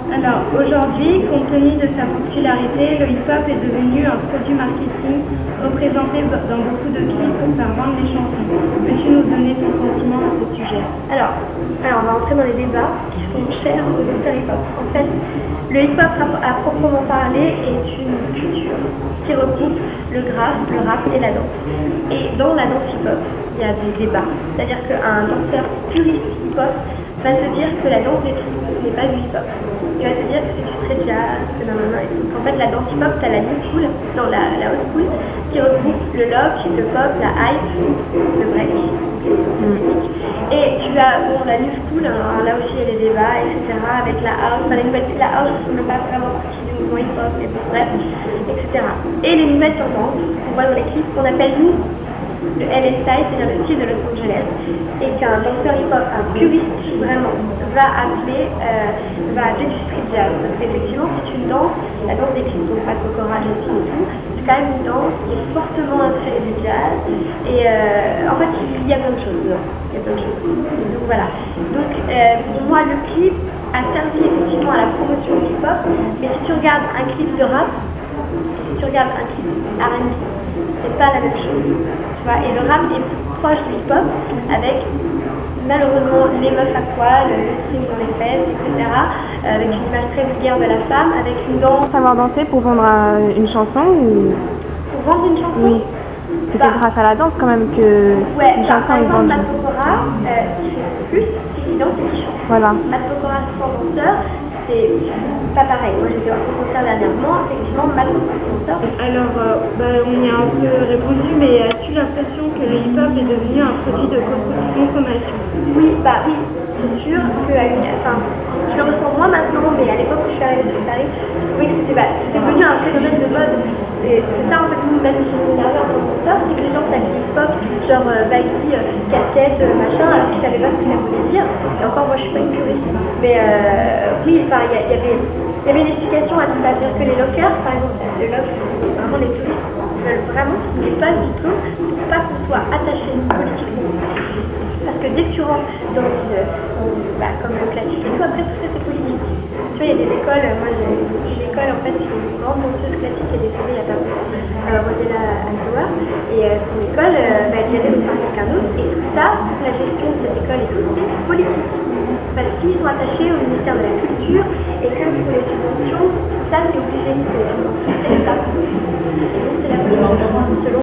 Alors aujourd'hui, compte tenu de sa popularité, le hip-hop est devenu un produit marketing représenté dans beaucoup de clips pour faire vendre des chansons. Peux-tu nous donner ton sentiment à ce sujet? Alors, on va entrer dans les débats qui sont chers aux auteurs hip-hop. En fait, le hip-hop à proprement parler est une culture qui regroupe le graphe, le rap et la danse. Et dans la danse hip-hop, il y a des débats. C'est-à-dire qu'un danseur puriste hip-hop va se dire que la danse des tribus n'est pas du hip-hop. Il va se dire que c'est du straight jazz, que nanana et tout. En fait, la danse hip-hop, t'as la new school, non, la old school, qui regroupe le love, le pop, la hype, le break. Et tu as la new school, alors là aussi il y a des débats, etc. avec la house. Enfin, la house ne fait pas vraiment partie du mouvement hip-hop, mais bon, bref, etc. Et les nouvelles tendances qu'on voit dans les clips, qu'on appelle nous le LA style, c'est-à-dire le style de Los Angeles, et qu'un danseur hip-hop, un puriste vraiment, va appeler du street jazz. Parce qu'effectivement, c'est une danse, la danse des clips, donc pas de cocorage et tout, c'est quand même une danse qui est fortement inspirée du jazz. Et en fait, il y a plein de choses. Il y a plein de choses. Donc voilà. Donc pour moi, le clip a servi effectivement à la promotion du hip-hop, mais si tu regardes un clip de rap, si tu regardes un clip R&B, c'est pas la même chose. Tu vois, et le rap est plus proche du hip-hop avec malheureusement les meufs à poil, le string dans les fesses, etc. Avec une image très vulgaire de la femme, avec une danse. Savoir danser pour vendre une chanson ou... Pour vendre une chanson? Oui. C'est grâce à la danse quand même que une chanson par est exemple, vendue. Matt Pokora, qui fait plus, c'est qu'il danse et qui chante. Voilà. Matt Pokora sans danseur, c'est pas pareil. Moi j'étais en concert dernièrement, effectivement, Matt Pokora sans danseur. Alors, on y a un peu répondu, mais as-tu l'impression que le hip-hop est devenu un produit de consommation? Oui, c'est sûr que, je le ressens moins maintenant, mais à l'époque où je suis arrivée sur Paris, je trouvais que c'était devenu un phénomène de mode. Et c'est ça en fait qui m'a énervé en tant que danseur, c'est que les gens s'habillent hip-hop, genre baggy, casquette, machin, alors qu'ils savaient pas ce que ça voulait dire. Et encore moi je suis pas une puriste. Mais oui, il y avait une explication à tout ça. C'est-à-dire que les lockers, par exemple, le lock, vraiment les touristes, veulent vraiment qu'ils n'aient pas de diplôme pour pas qu'on soit attaché politiquement. Parce que dès que tu rentres dans comme le classique et tout, après tout ça c'est politique. Tu vois, il y a des écoles, moi j'ai une école en fait, c'est une grande danseuse classique qui est décédée il y a pas longtemps, Rosella Alcoa, et son école, elle est allée par quelqu'un d'autre, et tout ça, la gestion de cette école et tout, c'est politique. Parce qu'ils sont attachés au ministère de la Culture, et que pour les subventions, ça c'est obligé de les subventions.